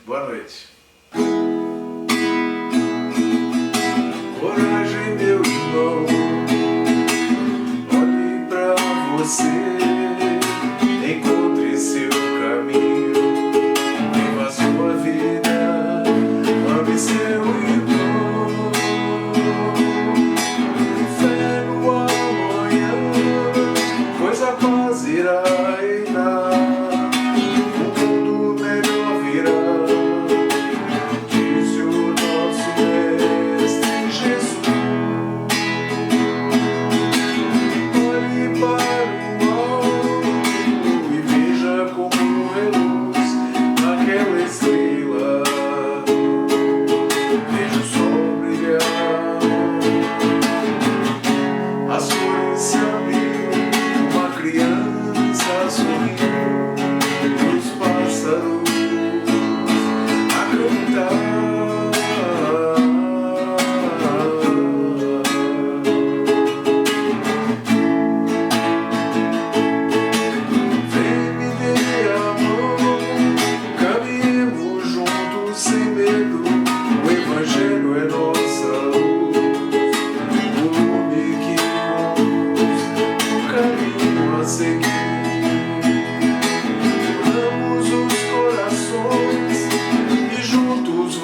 Boa noite. Coragem, meu irmão, olhe pra você, encontre seu caminho, viva a sua vida, ame seu irmão. Fé no amanhã, pois a paz irá reinar, o mundo melhor virá.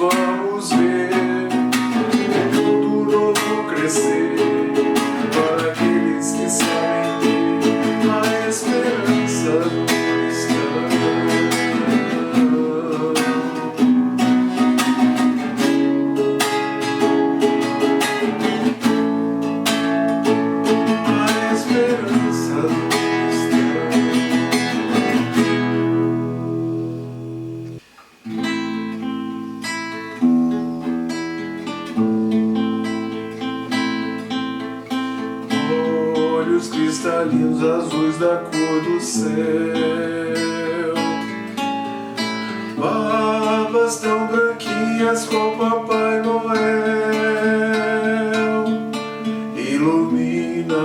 Vamos ver o mundo novo crescer, para aqueles que sabem ter a esperança cristã. A esperança cristã. Olhos cristalinos azuis da cor do céu, barbas tão branquinhas com Papai Noel, ilumina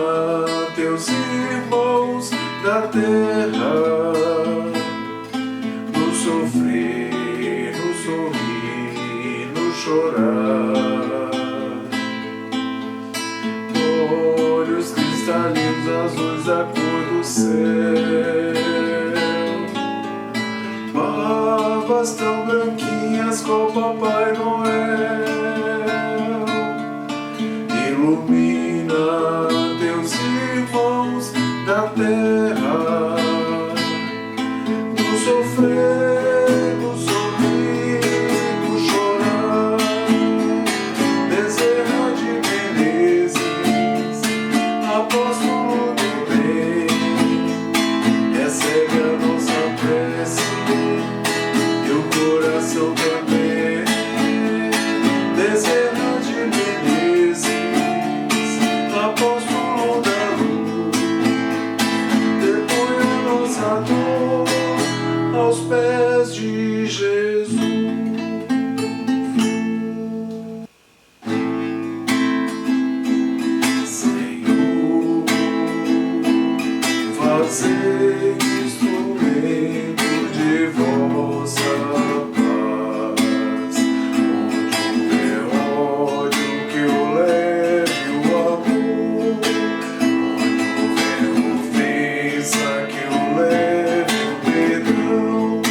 teus irmãos da terra, no sofrer, no sorrir, no chorar. Olhos cristalinos azuis da cor do céu, barbas tão branquinhas com Papai Noel, ilumina teus irmãos da terra, no sofrer, no sorrir, no chorar. Bezerra de Menezes, apóstolo do bem, recebe a nossa prece e o coração também. Bezerra de Menezes, apóstolo da luz, depõe a nossa dor aos pés de Jesus. Senhor, fazei instrumento de vossa paz, onde houver ódio que eu leve o amor, onde houver ofensa que eu leve o perdão,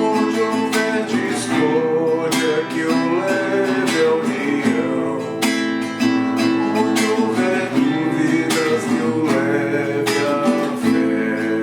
onde houver discórdia que eu leve a união, onde houver dúvidas que eu leve a fé.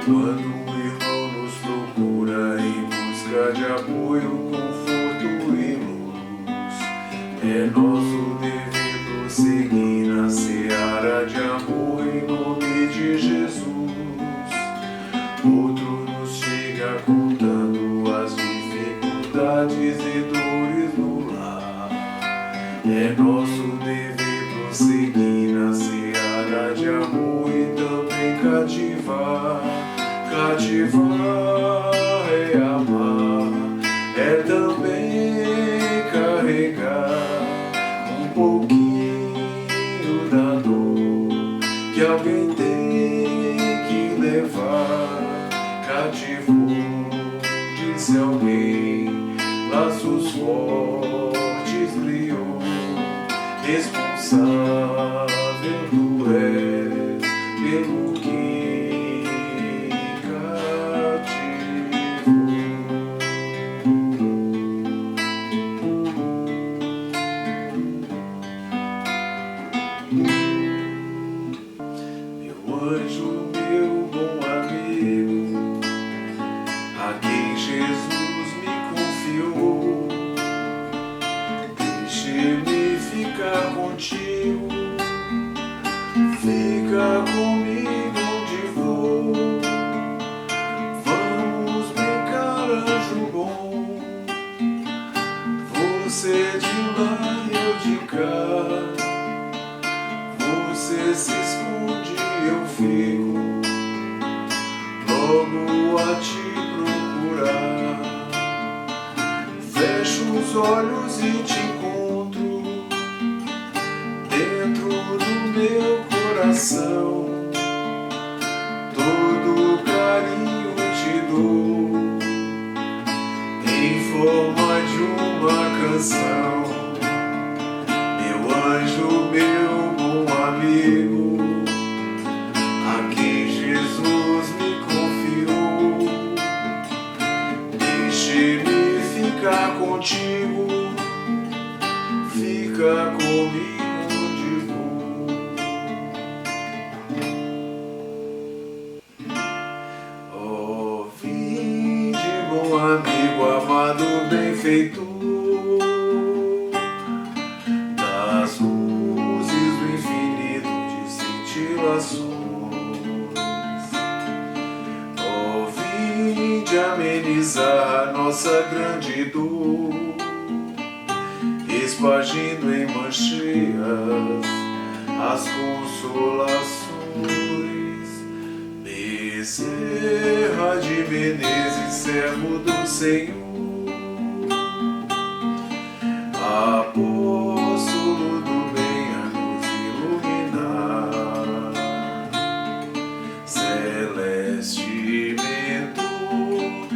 Quando um irmão nos procura em busca de apoio, conforto e luz, é nosso dever prosseguir na seara de amor em nome de Jesus. Outro nos chega contando as dificuldades e dores no lar. É nosso dever prosseguir na seara de amor e também cativar. Cativar é amar, é também carregar um pouquinho da dor que alguém tem que levar. Cativou, disse alguém, laços fortes criou, responsável tu és pelo que cativou. Meu anjo, meu bom amigo, a quem Jesus me confiou, deixe-me ficar contigo, fica comigo onde vou. Vamos brincar, anjo bom, você de lá e eu de cá. Você se esconde, eu fico logo a te procurar. Fecho os olhos e te encontro dentro do meu coração. Todo carinho te dou em forma de uma canção. Meu anjo, meu bom amigo, a quem Jesus me confiou, deixe-me ficar contigo, fica comigo onde vou. Oh, vinde, bom amigo, amado benfeitor, das luzes do infinito de cintilações. Oh, vinde amenizar nossa grande dor, espargindo em mancheias as consolações. Bezerra de Menezes, servo do Senhor, apóstolo do bem a nos iluminar, celeste mentor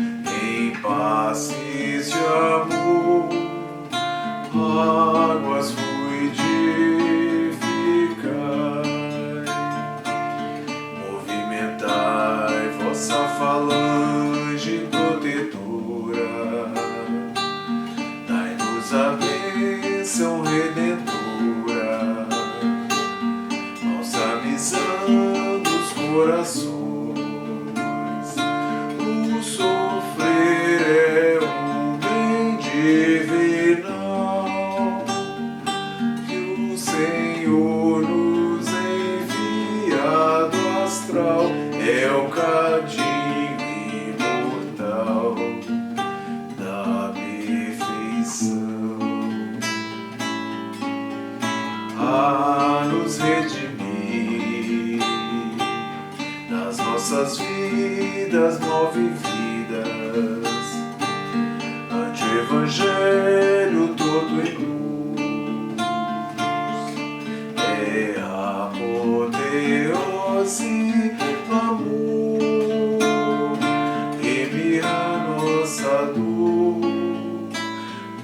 em passes de amor, águas fluidificai, movimentai vossa falange protetora, dai-nos a bênção redentora, balsamizando os corações. O sofrer é um bem divinal que o Senhor nos envia do astral, é o cadinho imortal da perfeição, a nos redimir das nossas vidas, 9 vidas, ante o Evangelho todo em luz. É a apoteose do amor, remir a nossa dor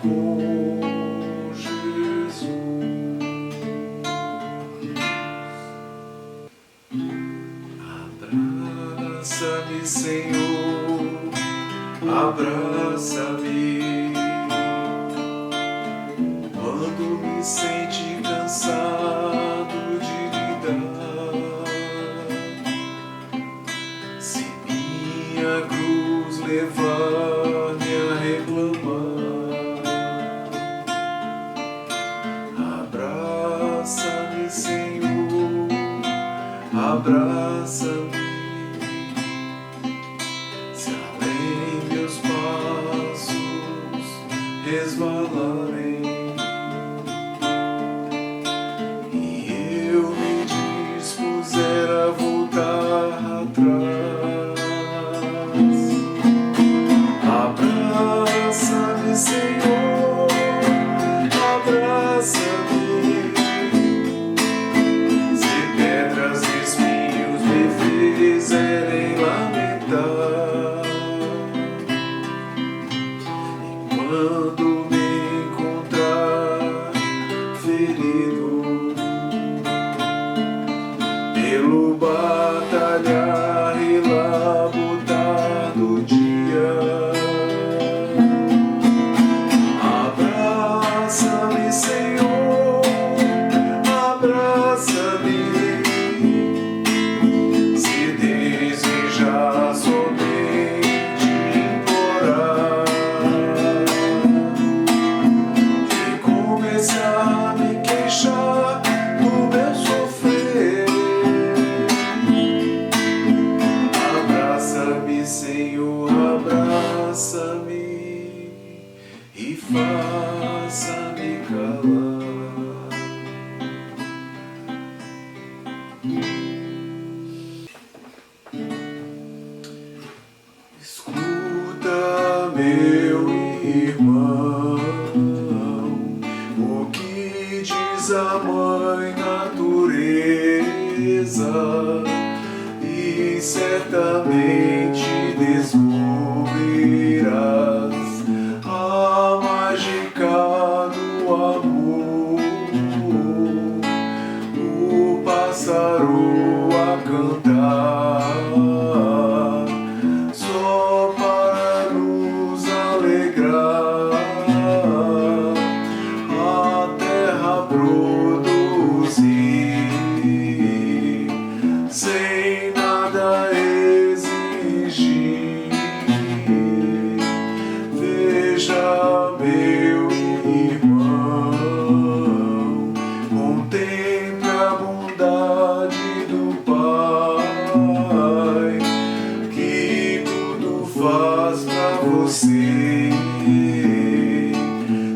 com Jesus. Abraça-me, Senhor, abraça-me, quando me sente cansado de lidar. Se me levar-me a reclamar. Abraça-me, Senhor, abraça-me. Se além meus passos resvalarem e eu me dispuser a voltar atrás, abraça-me, Senhor, abraça-me. Se pedras e espinhos me fizerem lamentar, e quando me encontrar ferido pelo batalhar e labutar do dia, abraça-me, Senhor, abraça-me. Se desejar somente implorar e começar a me queixar do meu sofrer, abraça-me, Senhor, abraça-me e faça-me calar. Escuta, meu irmão, o que diz a mãe natureza, e certamente descobrirás a mágica do amor, o pássaro a cantar só para nos alegrar, a terra produzir sem nada exigir. Veja, meu irmão, contemple a bondade do Pai, que tudo faz pra você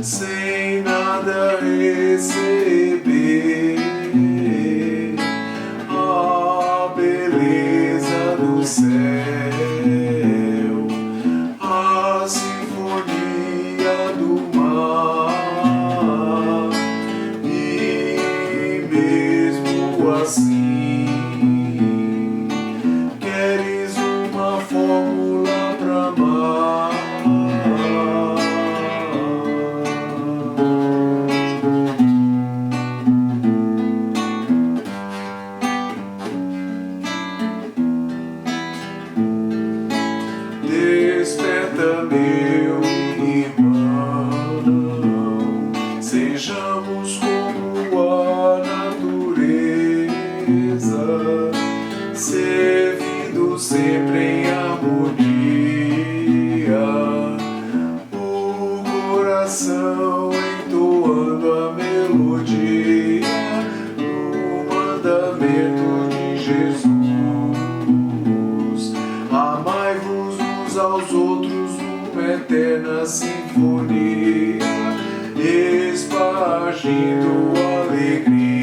sem nada receber. A beleza do céu, a sinfonia do mar, e mesmo assim queres uma fórmula pra amar. Desperta, meu irmão, sejamos como a natureza, servindo sempre em harmonia, o coração entoando a melodia no mandamento de Jesus. Amai-vos uns aos outros numa eterna sinfonia, espargindo alegria,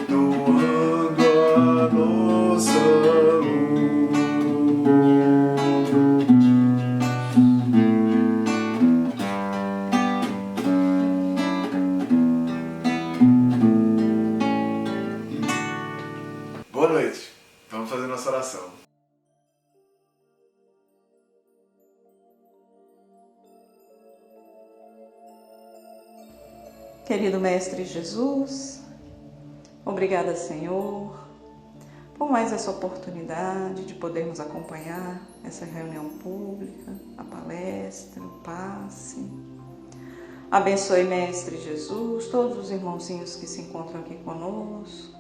doando a nossa luz. Boa noite. Vamos fazer nossa oração. Querido Mestre Jesus, obrigada, Senhor, por mais essa oportunidade de podermos acompanhar essa reunião pública, a palestra, o passe. Abençoe, Mestre Jesus, todos os irmãozinhos que se encontram aqui conosco,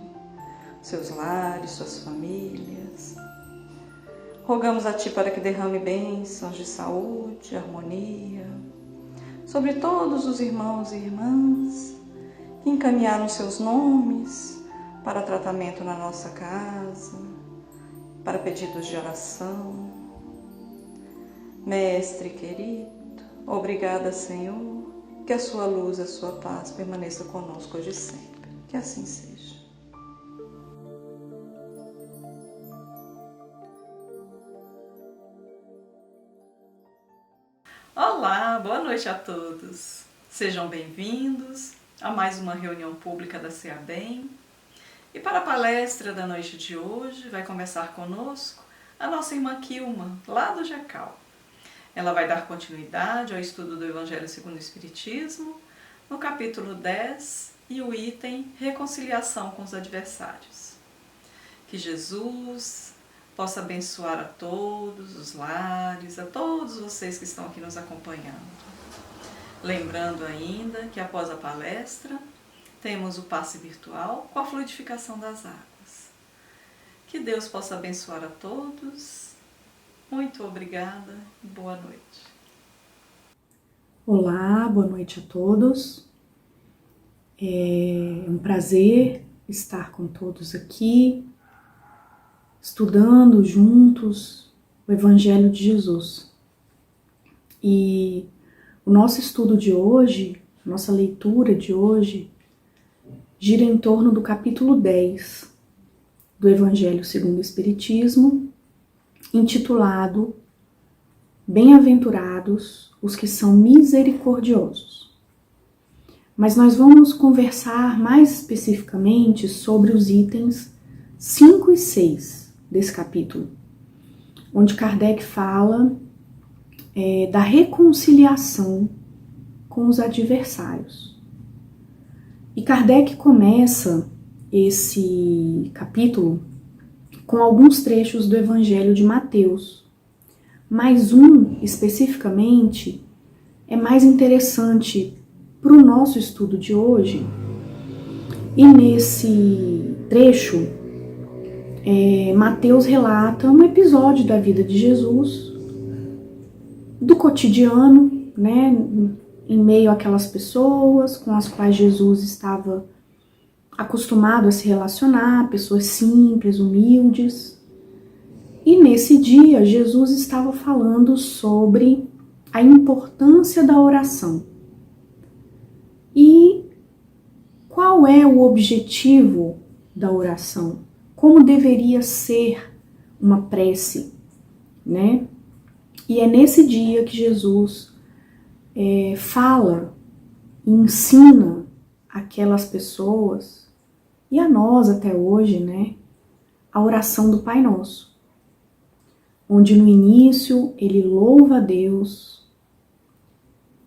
seus lares, suas famílias. Rogamos a Ti para que derrame bênçãos de saúde, harmonia, sobre todos os irmãos e irmãs que encaminharam seus nomes para tratamento na nossa casa, para pedidos de oração. Mestre querido, obrigada, Senhor, que a sua luz, a sua paz permaneça conosco hoje e sempre. Que assim seja. Olá, boa noite a todos. Sejam bem-vindos a mais uma reunião pública da CEABEM. E para a palestra da noite de hoje, vai começar conosco a nossa irmã Kilma, lá do Jacal. Ela vai dar continuidade ao estudo do Evangelho segundo o Espiritismo, no capítulo 10 e o item Reconciliação com os Adversários. Que Jesus possa abençoar a todos os lares, a todos vocês que estão aqui nos acompanhando. Lembrando ainda que após a palestra, temos o passe virtual com a fluidificação das águas. Que Deus possa abençoar a todos. Muito obrigada e boa noite. Olá, boa noite a todos. É um prazer estar com todos aqui, estudando juntos o Evangelho de Jesus. E o nosso estudo de hoje, nossa leitura de hoje, gira em torno do capítulo 10 do Evangelho segundo o Espiritismo, intitulado Bem-aventurados os que são misericordiosos. Mas nós vamos conversar mais especificamente sobre os itens 5 e 6 desse capítulo, onde Kardec fala da reconciliação com os adversários. E Kardec começa esse capítulo com alguns trechos do Evangelho de Mateus, mas um, especificamente, é mais interessante para o nosso estudo de hoje. E nesse trecho, Mateus relata um episódio da vida de Jesus, do cotidiano, né, em meio àquelas pessoas com as quais Jesus estava acostumado a se relacionar, pessoas simples, humildes. E nesse dia, Jesus estava falando sobre a importância da oração. E qual é o objetivo da oração? Como deveria ser uma prece, né? E é nesse dia que Jesus fala e ensina aquelas pessoas, e a nós até hoje, né, a oração do Pai Nosso, onde no início ele louva a Deus,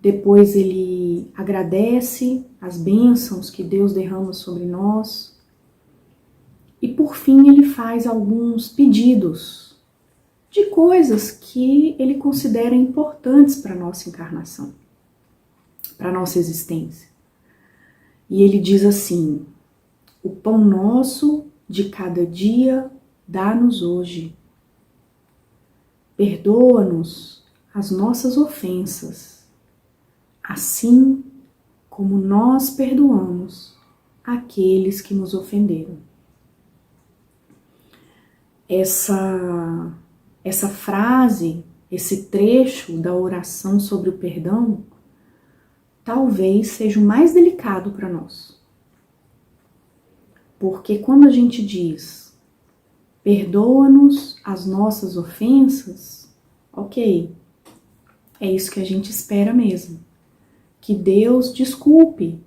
depois ele agradece as bênçãos que Deus derrama sobre nós, e por fim ele faz alguns pedidos de coisas que ele considera importantes para a nossa encarnação, para a nossa existência. E ele diz assim: o pão nosso de cada dia dá-nos hoje. Perdoa-nos as nossas ofensas, assim como nós perdoamos aqueles que nos ofenderam. Essa frase, esse trecho da oração sobre o perdão, talvez seja o mais delicado para nós. Porque quando a gente diz, perdoa-nos as nossas ofensas, ok, é isso que a gente espera mesmo. Que Deus desculpe,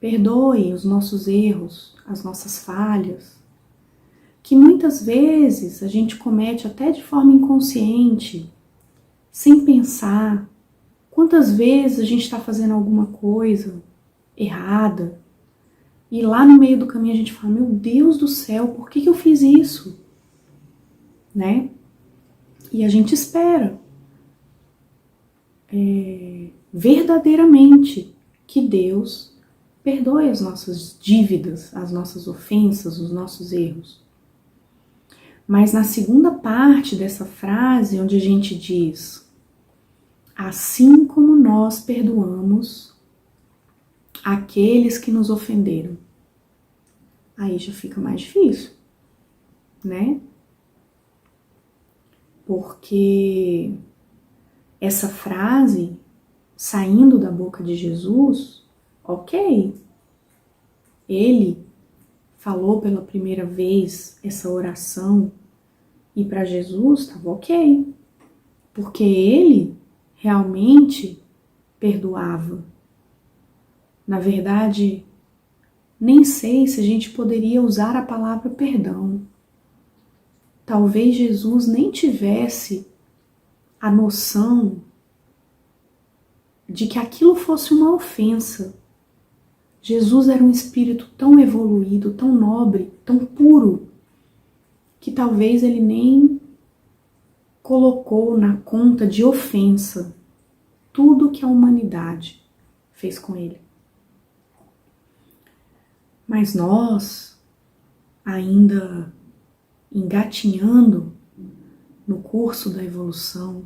perdoe os nossos erros, as nossas falhas, que muitas vezes a gente comete até de forma inconsciente, sem pensar. Quantas vezes a gente está fazendo alguma coisa errada e lá no meio do caminho a gente fala, meu Deus do céu, por que eu fiz isso? Né? E a gente espera verdadeiramente que Deus perdoe as nossas dívidas, as nossas ofensas, os nossos erros. Mas na segunda parte dessa frase, onde a gente diz, assim como nós perdoamos aqueles que nos ofenderam, aí já fica mais difícil, né? Porque essa frase saindo da boca de Jesus, ok, ele falou pela primeira vez essa oração e para Jesus estava ok, porque ele realmente perdoava. Na verdade, nem sei se a gente poderia usar a palavra perdão. Talvez Jesus nem tivesse a noção de que aquilo fosse uma ofensa. Jesus era um espírito tão evoluído, tão nobre, tão puro, que talvez ele nem colocou na conta de ofensa tudo que a humanidade fez com ele. Mas nós, ainda engatinhando no curso da evolução,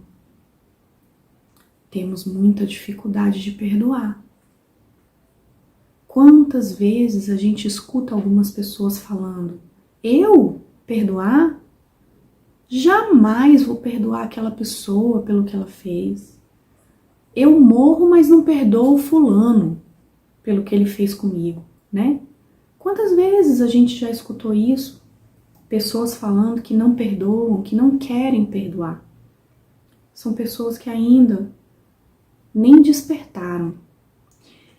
temos muita dificuldade de perdoar. Quantas vezes a gente escuta algumas pessoas falando, eu perdoar? Jamais vou perdoar aquela pessoa pelo que ela fez. Eu morro, mas não perdoo fulano pelo que ele fez comigo, né? Quantas vezes a gente já escutou isso? Pessoas falando que não perdoam, que não querem perdoar. São pessoas que ainda nem despertaram.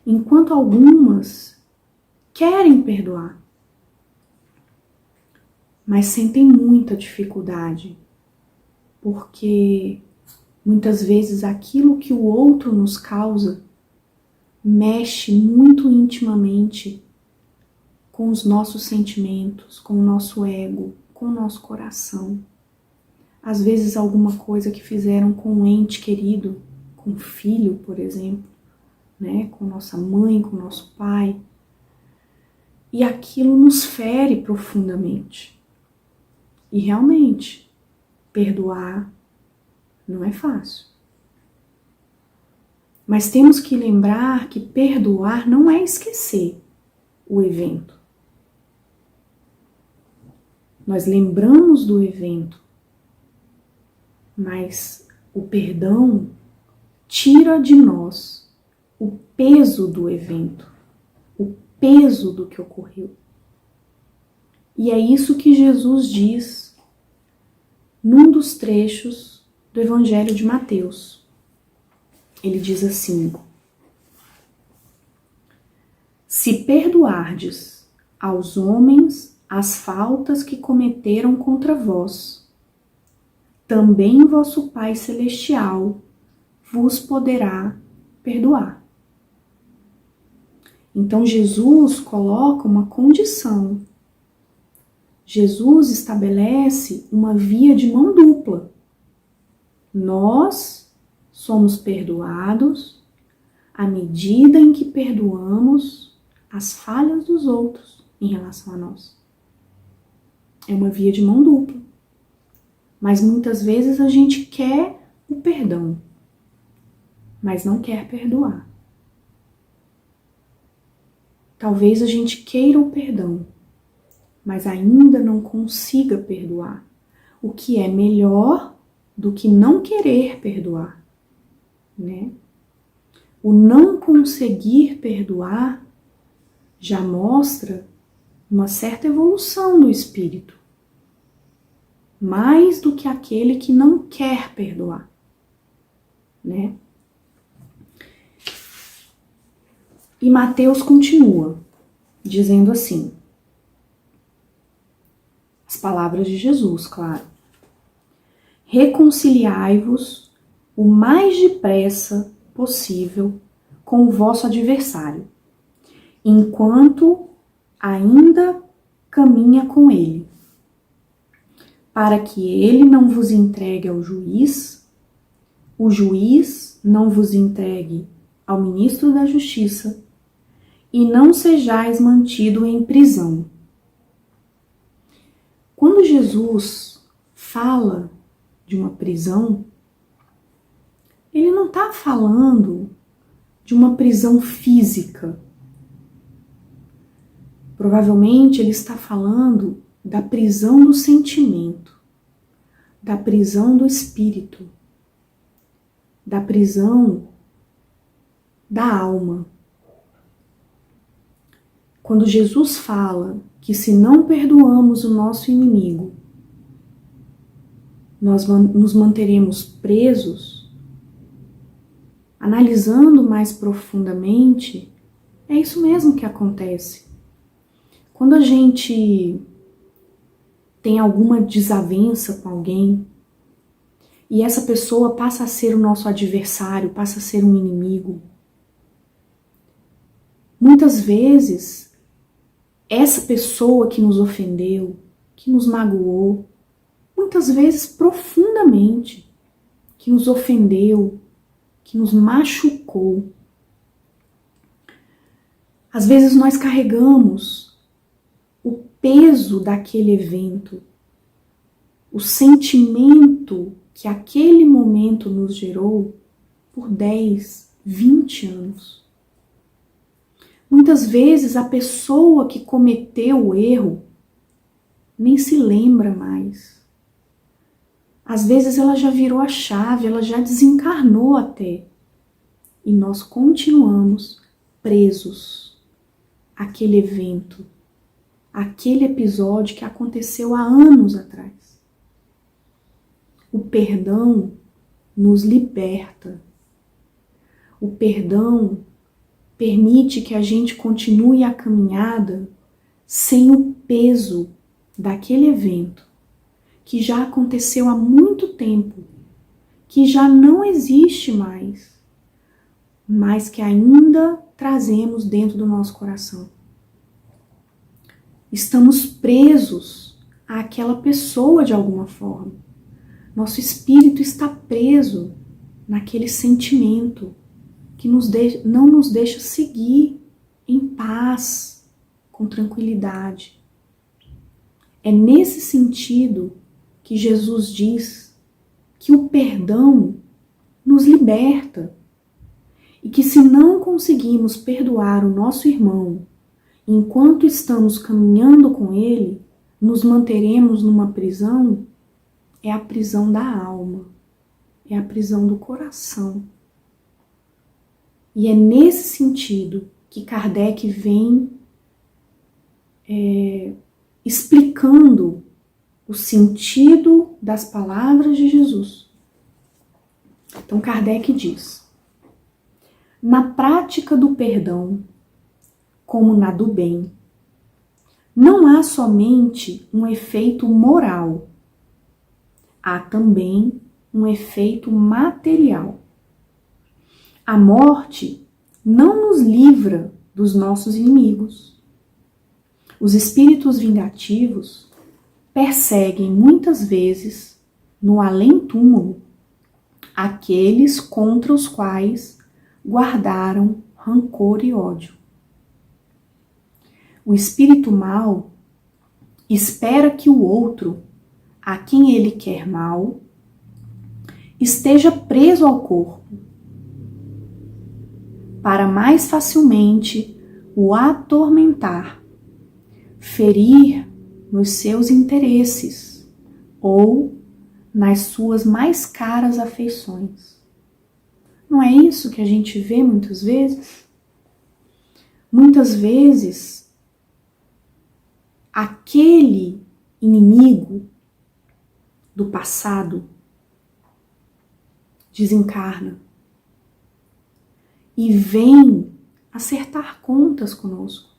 Enquanto algumas querem perdoar, mas sentem muita dificuldade, porque muitas vezes aquilo que o outro nos causa mexe muito intimamente com os nossos sentimentos, com o nosso ego, com o nosso coração. Às vezes alguma coisa que fizeram com um ente querido, com um filho, por exemplo, né? Com nossa mãe, com nosso pai. E aquilo nos fere profundamente. E realmente, perdoar não é fácil. Mas temos que lembrar que perdoar não é esquecer o evento. Nós lembramos do evento, mas o perdão tira de nós o peso do evento, o peso do que ocorreu. E é isso que Jesus diz num dos trechos do Evangelho de Mateus. Ele diz assim: se perdoardes aos homens as faltas que cometeram contra vós, também vosso Pai Celestial vos poderá perdoar. Então Jesus coloca uma condição. Jesus estabelece uma via de mão dupla. Nós somos perdoados à medida em que perdoamos as falhas dos outros em relação a nós. É uma via de mão dupla. Mas muitas vezes a gente quer o perdão, mas não quer perdoar. Talvez a gente queira o perdão, mas ainda não consiga perdoar, o que é melhor do que não querer perdoar, né? O não conseguir perdoar já mostra uma certa evolução do espírito, mais do que aquele que não quer perdoar, né? E Mateus continua dizendo assim, as palavras de Jesus, claro: reconciliai-vos o mais depressa possível com o vosso adversário, enquanto ainda caminha com ele, para que ele não vos entregue ao juiz, o juiz não vos entregue ao ministro da justiça, e não sejais mantido em prisão. Quando Jesus fala de uma prisão, ele não está falando de uma prisão física. Provavelmente ele está falando da prisão do sentimento, da prisão do espírito, da prisão da alma. Quando Jesus fala que se não perdoamos o nosso inimigo, nós nos manteremos presos, analisando mais profundamente, é isso mesmo que acontece. Quando a gente tem alguma desavença com alguém e essa pessoa passa a ser o nosso adversário, passa a ser um inimigo, muitas vezes essa pessoa que nos ofendeu, que nos magoou, muitas vezes profundamente, que nos ofendeu, que nos machucou, às vezes nós carregamos o peso daquele evento, o sentimento que aquele momento nos gerou por 10, 20 anos. Muitas vezes a pessoa que cometeu o erro nem se lembra mais. Às vezes ela já virou a chave, ela já desencarnou até. E nós continuamos presos àquele evento, àquele episódio que aconteceu há anos atrás. O perdão nos liberta. O perdão permite que a gente continue a caminhada sem o peso daquele evento que já aconteceu há muito tempo, que já não existe mais, mas que ainda trazemos dentro do nosso coração. Estamos presos àquela pessoa de alguma forma. Nosso espírito está preso naquele sentimento que não nos deixa seguir em paz, com tranquilidade. É nesse sentido que Jesus diz que o perdão nos liberta e que se não conseguimos perdoar o nosso irmão enquanto estamos caminhando com ele, nos manteremos numa prisão, é a prisão da alma, é a prisão do coração. E é nesse sentido que Kardec vem explicando o sentido das palavras de Jesus. Então Kardec diz: na prática do perdão, como na do bem, não há somente um efeito moral, há também um efeito material. A morte não nos livra dos nossos inimigos. Os espíritos vingativos perseguem muitas vezes, no além-túmulo, aqueles contra os quais guardaram rancor e ódio. O espírito mau espera que o outro, a quem ele quer mal, esteja preso ao corpo, para mais facilmente o atormentar, ferir nos seus interesses ou nas suas mais caras afeições. Não é isso que a gente vê muitas vezes? Muitas vezes, aquele inimigo do passado desencarna e vem acertar contas conosco.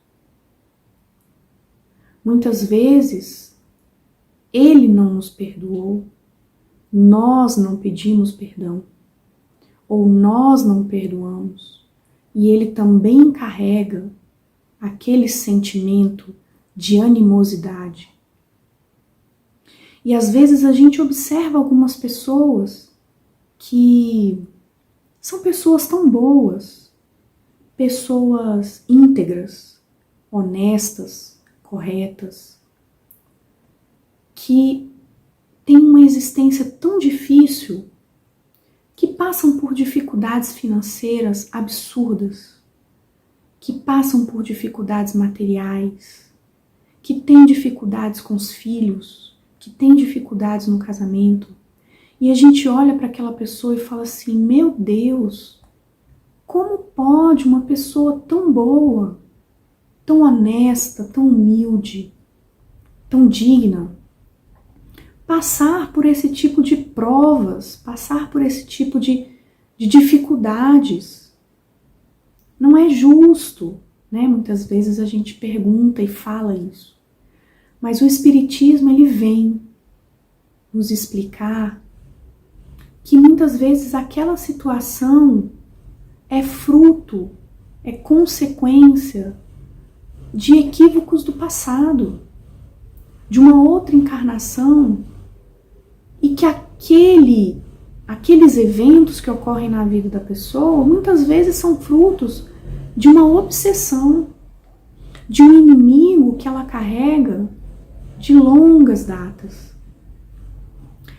Muitas vezes, ele não nos perdoou, nós não pedimos perdão, ou nós não perdoamos, e ele também carrega aquele sentimento de animosidade. E às vezes a gente observa algumas pessoas que são pessoas tão boas, pessoas íntegras, honestas, corretas, que têm uma existência tão difícil, que passam por dificuldades financeiras absurdas, que passam por dificuldades materiais, que têm dificuldades com os filhos, que têm dificuldades no casamento. E a gente olha para aquela pessoa e fala assim, meu Deus, como pode uma pessoa tão boa, tão honesta, tão humilde, tão digna, passar por esse tipo de provas, passar por esse tipo de dificuldades? Não é justo, né? Muitas vezes a gente pergunta e fala isso. Mas o Espiritismo, ele vem nos explicar que muitas vezes aquela situação é fruto, é consequência de equívocos do passado, de uma outra encarnação, e que aqueles eventos que ocorrem na vida da pessoa muitas vezes são frutos de uma obsessão, de um inimigo que ela carrega de longas datas,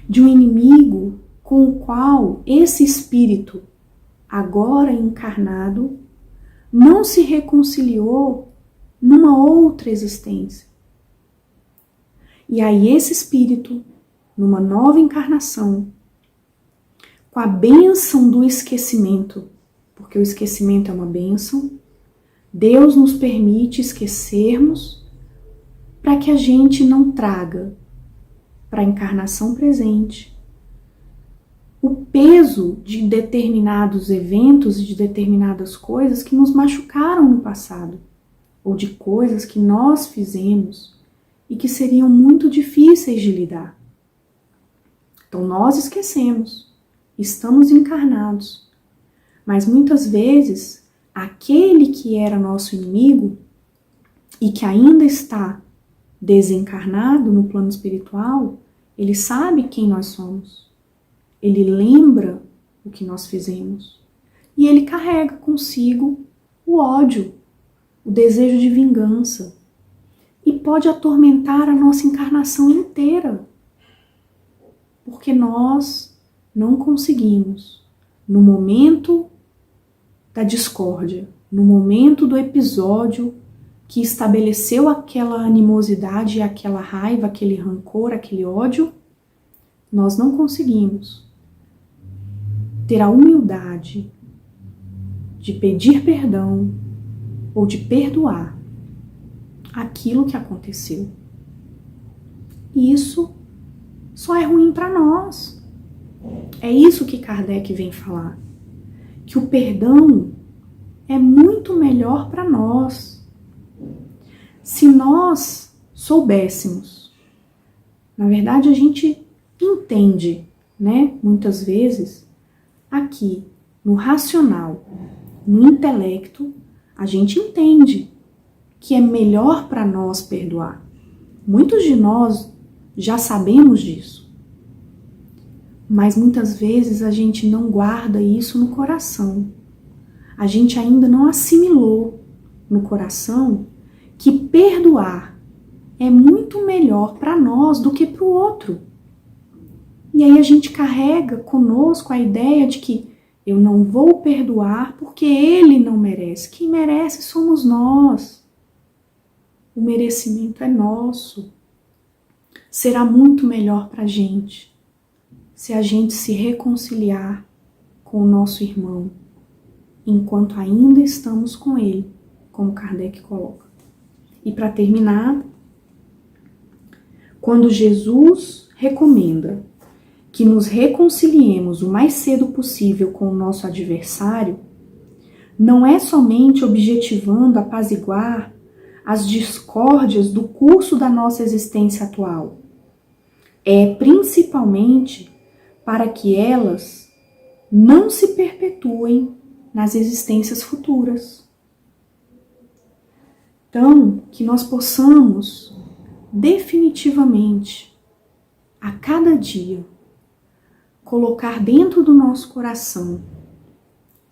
de um inimigo com o qual esse espírito, agora encarnado, não se reconciliou numa outra existência. E aí esse espírito, numa nova encarnação, com a bênção do esquecimento, porque o esquecimento é uma bênção, Deus nos permite esquecermos para que a gente não traga para a encarnação presente o peso de determinados eventos e de determinadas coisas que nos machucaram no passado, ou de coisas que nós fizemos e que seriam muito difíceis de lidar. Então nós esquecemos, estamos encarnados, mas muitas vezes aquele que era nosso inimigo e que ainda está desencarnado no plano espiritual, ele sabe quem nós somos. Ele lembra o que nós fizemos. E ele carrega consigo o ódio, o desejo de vingança. E pode atormentar a nossa encarnação inteira. Porque nós não conseguimos, no momento da discórdia, no momento do episódio que estabeleceu aquela animosidade, aquela raiva, aquele rancor, aquele ódio, nós não conseguimos ter a humildade de pedir perdão ou de perdoar aquilo que aconteceu. E isso só é ruim para nós. É isso que Kardec vem falar. Que o perdão é muito melhor para nós. Se nós soubéssemos, na verdade a gente entende, né? Muitas vezes, aqui no racional, no intelecto, a gente entende que é melhor para nós perdoar. Muitos de nós já sabemos disso. Mas muitas vezes a gente não guarda isso no coração. A gente ainda não assimilou no coração que perdoar é muito melhor para nós do que para o outro. E aí a gente carrega conosco a ideia de que eu não vou perdoar porque ele não merece. Quem merece somos nós. O merecimento é nosso. Será muito melhor para a gente se a gente se reconciliar com o nosso irmão, enquanto ainda estamos com ele, como Kardec coloca. E para terminar, quando Jesus recomenda que nos reconciliemos o mais cedo possível com o nosso adversário, não é somente objetivando apaziguar as discórdias do curso da nossa existência atual. É principalmente para que elas não se perpetuem nas existências futuras. Então, que nós possamos definitivamente, a cada dia, colocar dentro do nosso coração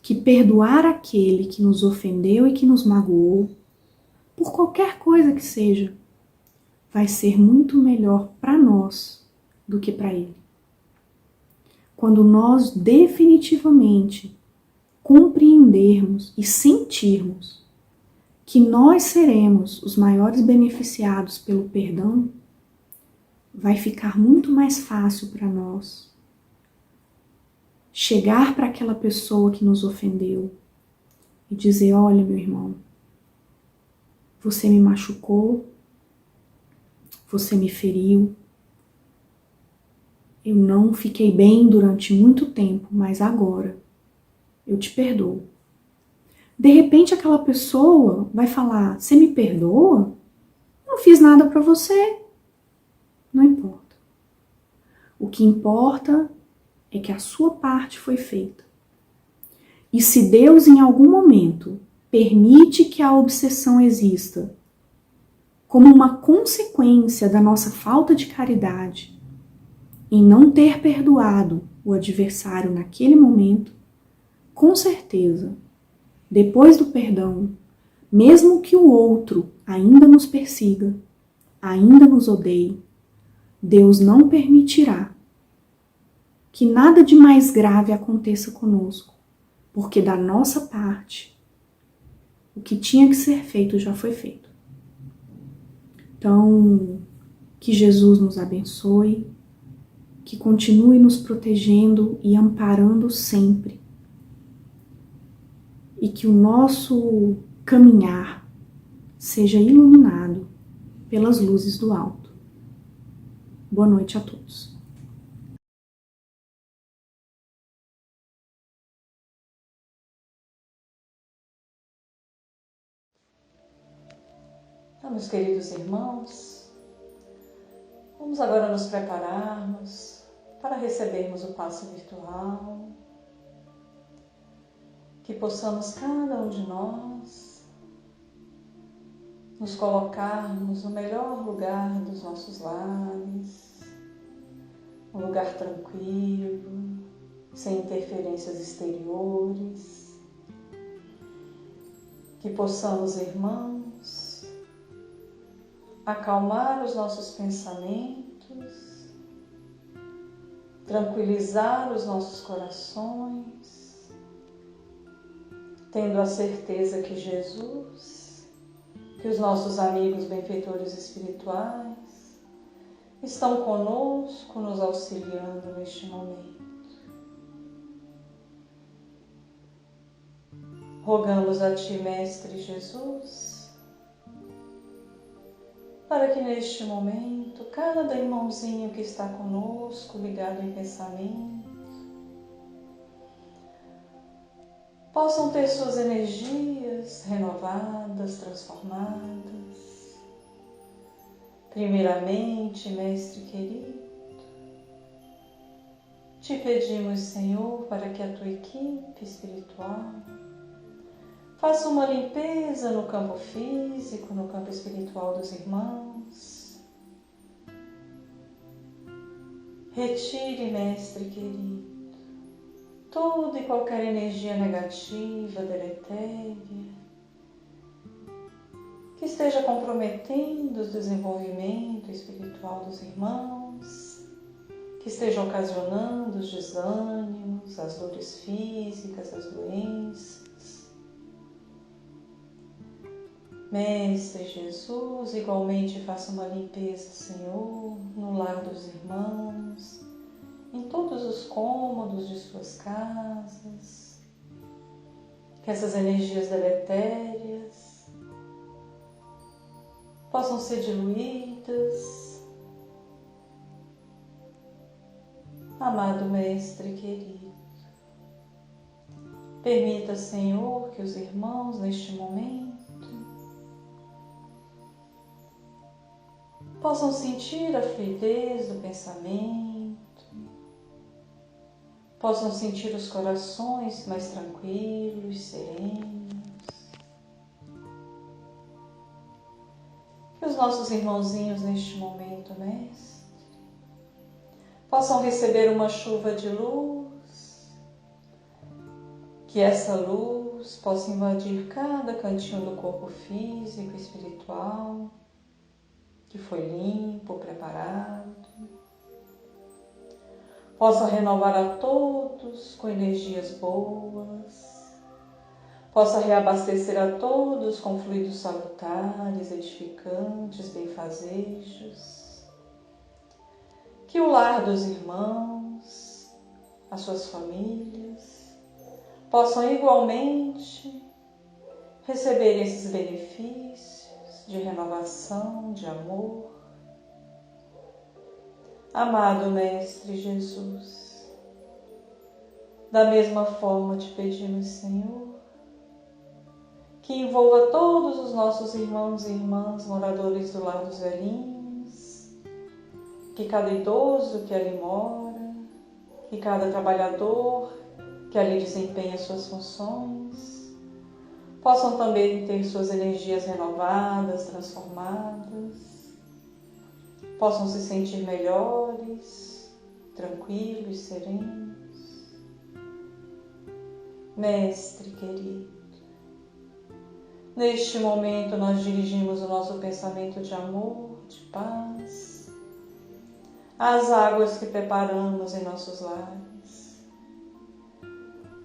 que perdoar aquele que nos ofendeu e que nos magoou, por qualquer coisa que seja, vai ser muito melhor para nós do que para ele. Quando nós definitivamente compreendermos e sentirmos que nós seremos os maiores beneficiados pelo perdão, vai ficar muito mais fácil para nós chegar para aquela pessoa que nos ofendeu e dizer: olha, meu irmão, você me machucou, você me feriu, eu não fiquei bem durante muito tempo, mas agora eu te perdoo. De repente aquela pessoa vai falar: você me perdoa? Eu não fiz nada para você. Não importa. O que importa é que a sua parte foi feita. E se Deus em algum momento permite que a obsessão exista como uma consequência da nossa falta de caridade em não ter perdoado o adversário naquele momento, com certeza, depois do perdão, mesmo que o outro ainda nos persiga, ainda nos odeie, Deus não permitirá que nada de mais grave aconteça conosco, porque da nossa parte, o que tinha que ser feito já foi feito. Então, que Jesus nos abençoe, que continue nos protegendo e amparando sempre, e que o nosso caminhar seja iluminado pelas luzes do alto. Boa noite a todos. Então, meus queridos irmãos, vamos agora nos prepararmos para recebermos o passe virtual, que possamos cada um de nós nos colocarmos no melhor lugar dos nossos lares, um lugar tranquilo, sem interferências exteriores, que possamos, irmãos, acalmar os nossos pensamentos, tranquilizar os nossos corações, tendo a certeza que Jesus, que os nossos amigos benfeitores espirituais estão conosco, nos auxiliando neste momento. Rogamos a Ti, Mestre Jesus, para que neste momento cada irmãozinho que está conosco, ligado em pensamento, possam ter suas energias renovadas, transformadas. Primeiramente, Mestre querido, Te pedimos, Senhor, para que a Tua equipe espiritual faça uma limpeza no campo físico, no campo espiritual dos irmãos. Retire, Mestre querido, toda e qualquer energia negativa, deletéria, que esteja comprometendo o desenvolvimento espiritual dos irmãos, que esteja ocasionando os desânimos, as dores físicas, as doenças. Mestre Jesus, igualmente faça uma limpeza, Senhor, no lar dos irmãos, em todos os cômodos de suas casas, que essas energias deletérias possam ser diluídas. Amado Mestre querido, permita, Senhor, que os irmãos neste momento possam sentir a fluidez do pensamento, possam sentir os corações mais tranquilos, serenos. Que os nossos irmãozinhos neste momento, Mestre, possam receber uma chuva de luz, Que essa luz possa invadir cada cantinho do corpo físico e espiritual, que foi limpo, preparado. Possa renovar a todos com energias boas. Possa reabastecer a todos com fluidos salutares, edificantes, benfazejos. Que o lar dos irmãos, as suas famílias, possam igualmente receber esses benefícios de renovação, de amor. Amado Mestre Jesus, da mesma forma te pedimos, Senhor, que envolva todos os nossos irmãos e irmãs moradores do Lar dos Velhinhos, que cada idoso que ali mora, que cada trabalhador que ali desempenha suas funções, possam também ter suas energias renovadas, transformadas, possam se sentir melhores, tranquilos, serenos. Mestre querido, neste momento nós dirigimos o nosso pensamento de amor, de paz, às águas que preparamos em nossos lares.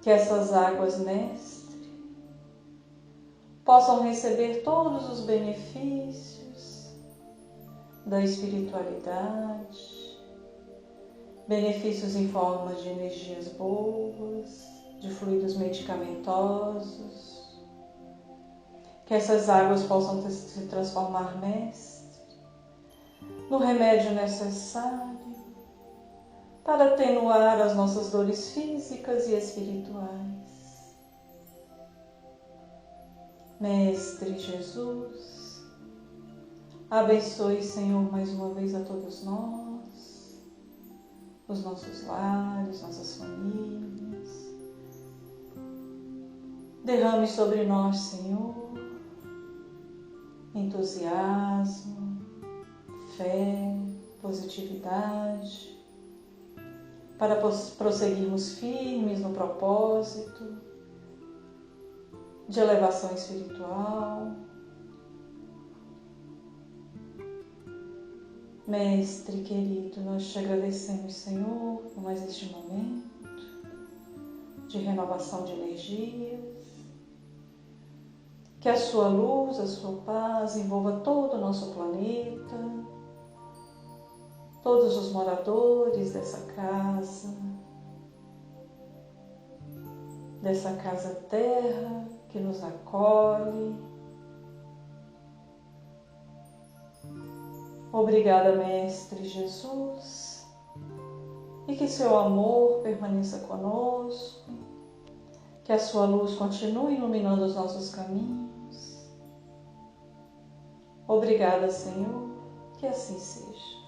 Que essas águas, Mestre, possam receber todos os benefícios da espiritualidade, benefícios em forma de energias boas, de fluidos medicamentosos. Que essas águas possam se transformar, Mestre, no remédio necessário para atenuar as nossas dores físicas e espirituais. Mestre Jesus, abençoe, Senhor, mais uma vez a todos nós, os nossos lares, nossas famílias. Derrame sobre nós, Senhor, entusiasmo, fé, positividade, para prosseguirmos firmes no propósito de elevação espiritual. Mestre querido, nós te agradecemos, Senhor, por mais este momento de renovação de energias. Que a sua luz, a sua paz envolva todo o nosso planeta, todos os moradores dessa casa terra que nos acolhe. Obrigada, Mestre Jesus, e que seu amor permaneça conosco, que a sua luz continue iluminando os nossos caminhos. Obrigada, Senhor, que assim seja.